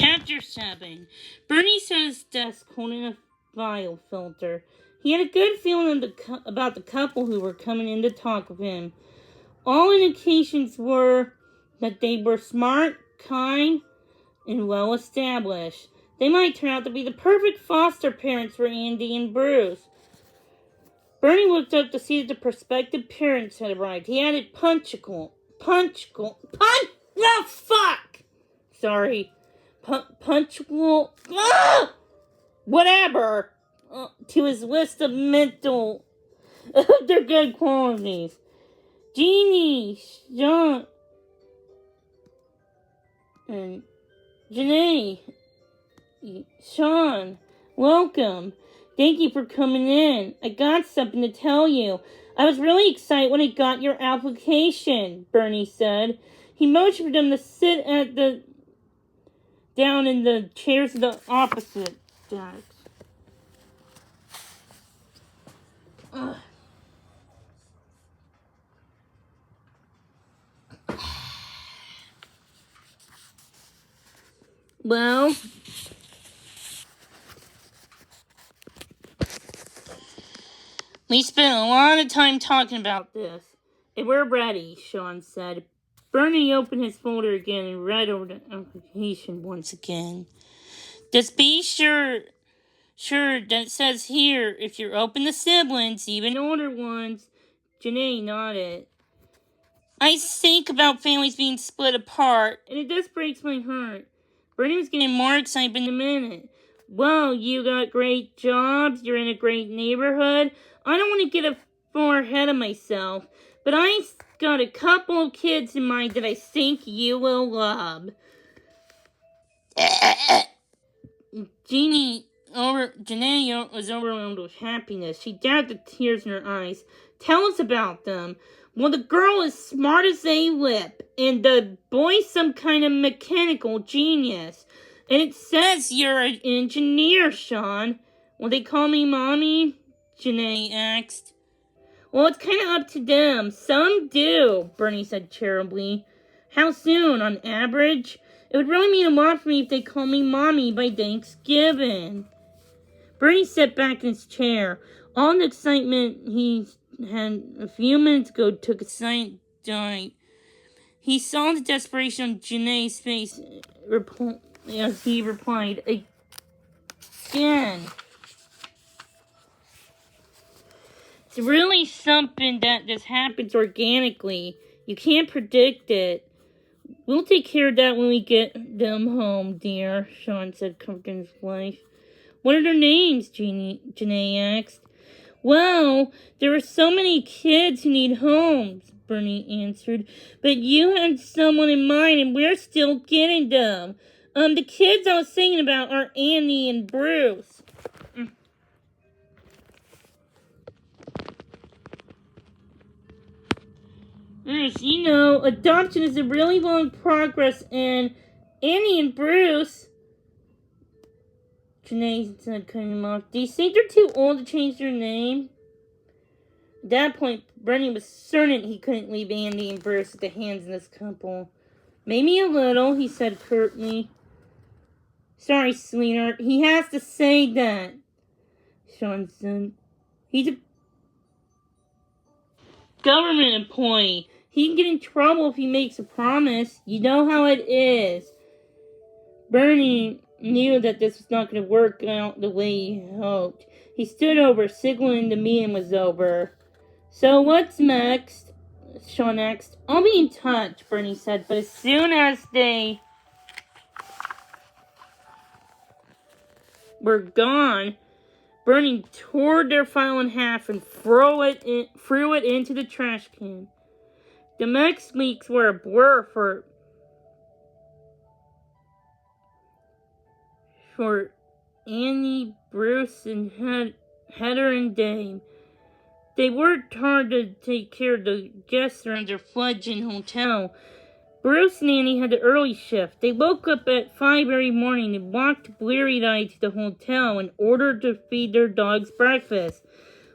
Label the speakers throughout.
Speaker 1: Chapter 7. Bernie sat at his desk holding a file filter. He had a good feeling about the couple who were coming in to talk with him. All indications were that they were smart, kind, and well established. They might turn out to be the perfect foster parents for Andy and Bruce. Bernie looked up to see that the prospective parents had arrived. He added punchable, whatever, to his list of their good qualities. Jeannie, John, and Janae, Sean, welcome. Thank you for coming in. I got something to tell you. I was really excited when I got your application, Bernie said. He motioned for them to sit down in the chairs of the opposite desk. Well, we spent a lot of time talking about this. And we're ready, Sean said. Bernie opened his folder again and read over the application once again. Just be sure that it says here, if you're open to siblings, even older ones. Janae nodded. I think about families being split apart, and it just breaks my heart. Bernie was getting more excited in a minute. Well, you got great jobs, you're in a great neighborhood. I don't want to get far ahead of myself, but I got a couple of kids in mind that I think you will love. Janae was overwhelmed with happiness. She dabbed the tears in her eyes. Tell us about them. Well, the girl is smart as a whip, and the boy's some kind of mechanical genius. And it says you're an engineer, Sean. Will they call me Mommy? Janae asked. Well, it's kind of up to them. Some do, Bernie said charitably. How soon, on average? It would really mean a lot for me if they call me Mommy by Thanksgiving. Bernie sat back in his chair. All the excitement he had a few minutes ago took a silent dive. He saw the desperation on Janae's face as he replied, again. It's really something that just happens organically. You can't predict it. We'll take care of that when we get them home, dear, Sean said, comforting his wife. What are their names? Janae asked. Well, there are so many kids who need homes, Bernie answered. But you had someone in mind, and we're still getting them. The kids I was thinking about are Andy and Bruce. Yes, you know, adoption is a really long progress, and Andy and Bruce... Janae said, cutting him off. Do you think they're too old to change their name? At that point, Bernie was certain he couldn't leave Andy and Bruce at the hands of this couple. Maybe a little, he said curtly. Sorry, sweetheart. He has to say that, Sean said. He's a government employee. He can get in trouble if he makes a promise. You know how it is. Bernie knew that this was not going to work out the way he hoped. He stood over, signaling the meeting was over. So what's next? Sean asked. I'll be in touch, Bernie said, but as soon as they were gone, Bernie tore their file in half and threw it into the trash can. The next weeks were a blur for Annie, Bruce, and Heather and Dave. They worked hard to take care of the guests around their fledgling hotel. Bruce and Annie had the early shift. They woke up at 5 every morning and walked bleary-eyed to the hotel in order to feed their dogs breakfast.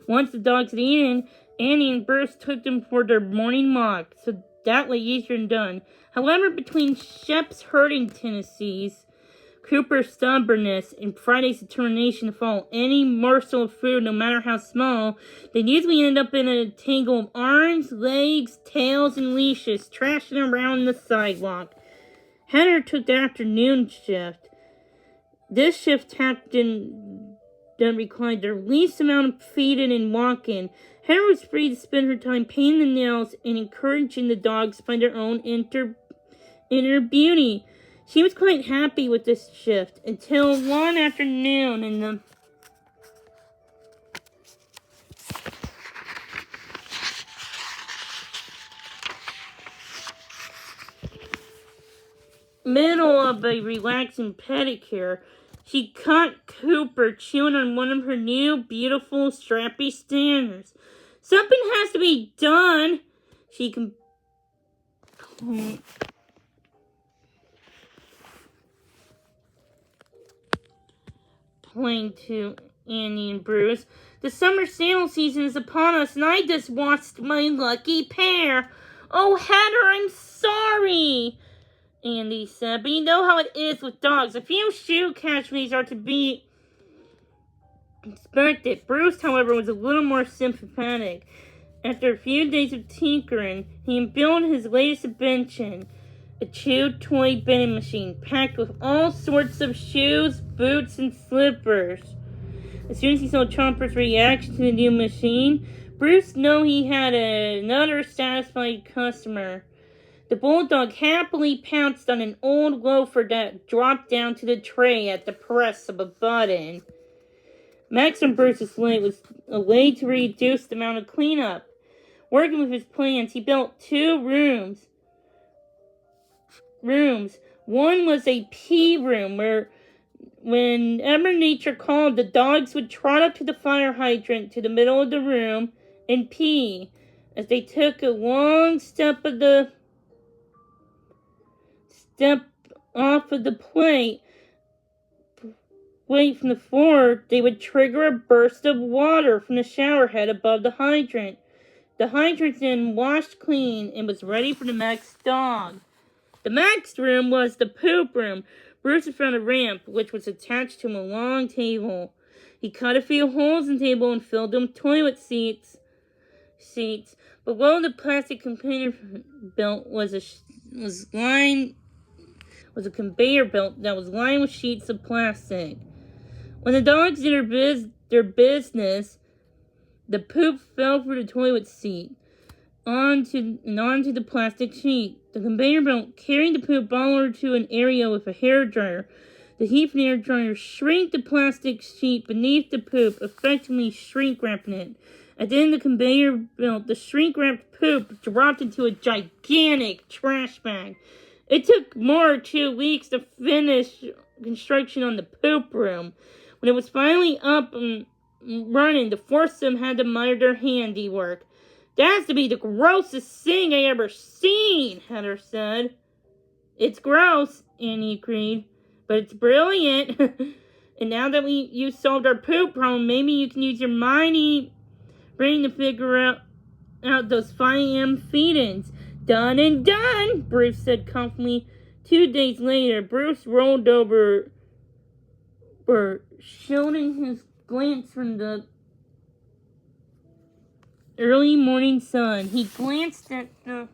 Speaker 1: Once the dogs had eaten, Annie and Bruce took them for their morning walk, so that was easier than done. However, between Shep's herding tendencies, Cooper's stubbornness and Friday's determination to follow any morsel of food, no matter how small, they'd usually end up in a tangle of arms, legs, tails, and leashes, trashing around the sidewalk. Heather took the afternoon shift. This shift happened that required the least amount of feeding and walking. Heather was free to spend her time painting the nails and encouraging the dogs to find their own inner beauty. She was quite happy with this shift until one afternoon in the middle of a relaxing pedicure, she caught Cooper chewing on one of her new, beautiful, strappy standards. Something has to be done, she complained to Annie and Bruce. The summer sale season is upon us, and I just lost my lucky pair. Oh, Heather, I'm sorry, Andy said, but you know how it is with dogs. A few shoe casualties are to be expected. Bruce, however, was a little more sympathetic. After a few days of tinkering, he unveiled his latest invention, a chew toy vending machine packed with all sorts of shoes, boots, and slippers. As soon as he saw Chomper's reaction to the new machine, Bruce knew he had another satisfied customer. The bulldog happily pounced on an old loafer that dropped down to the tray at the press of a button. Max on Bruce's slate was a way to reduce the amount of cleanup. Working with his plans, he built 2 rooms. One was a pee room where, whenever nature called, the dogs would trot up to the fire hydrant to the middle of the room and pee. As they took a long step off of the plate from the floor, they would trigger a burst of water from the shower head above the hydrant. The hydrant then washed clean and was ready for the next dog. The next room was the poop room. Bruce had found a ramp, which was attached to a long table. He cut a few holes in the table and filled them with toilet seats. Below the plastic container belt was a conveyor belt that was lined with sheets of plastic. When the dogs did their business, the poop fell through the toilet seat onto the plastic sheet. The conveyor belt carried the poop all over to an area with a hairdryer. The heat from the hairdryer shrinked the plastic sheet beneath the poop, effectively shrink-wrapping it. At the end of the conveyor belt, the shrink-wrapped poop dropped into a gigantic trash bag. It took more than 2 weeks to finish construction on the poop room. When it was finally up and running, the foursome had to admire their handiwork. "That has to be the grossest thing I ever seen," Heather said. "It's gross," Annie agreed, "but it's brilliant." "And now that you solved our poop problem, maybe you can use your mighty brain to figure out those 5 a.m. feed-ins." "Done and done," Bruce said confidently. 2 days later, Bruce rolled over, shielding his glance from the early morning sun. He glanced at the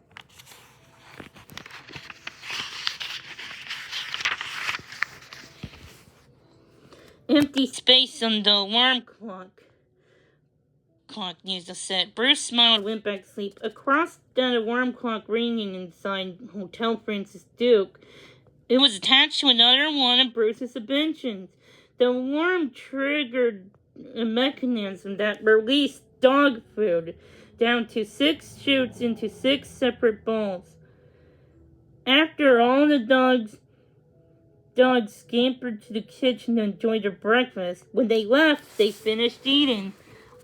Speaker 1: empty space on the alarm clock news to set. Bruce smiled and went back to sleep. Across that alarm clock ringing inside Hotel Francis Duke, it was attached to another one of Bruce's inventions. The alarm triggered a mechanism that released dog food down to 6 chutes into 6 separate bowls. After all the dogs scampered to the kitchen to enjoy their breakfast. When they left, they finished eating.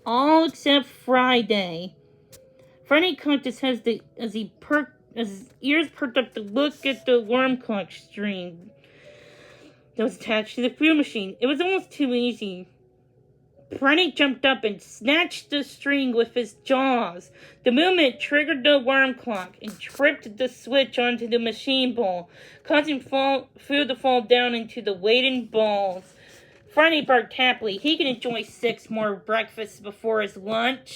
Speaker 1: All except Friday. Friday cocked his head as his ears perked up to look at the alarm clock string that was attached to the food machine. It was almost too easy. Freddy jumped up and snatched the string with his jaws. The movement triggered the alarm clock and tripped the switch onto the machine ball, causing food to fall down into the waiting balls. Freddy barked happily. He could enjoy 6 more breakfasts before his lunch.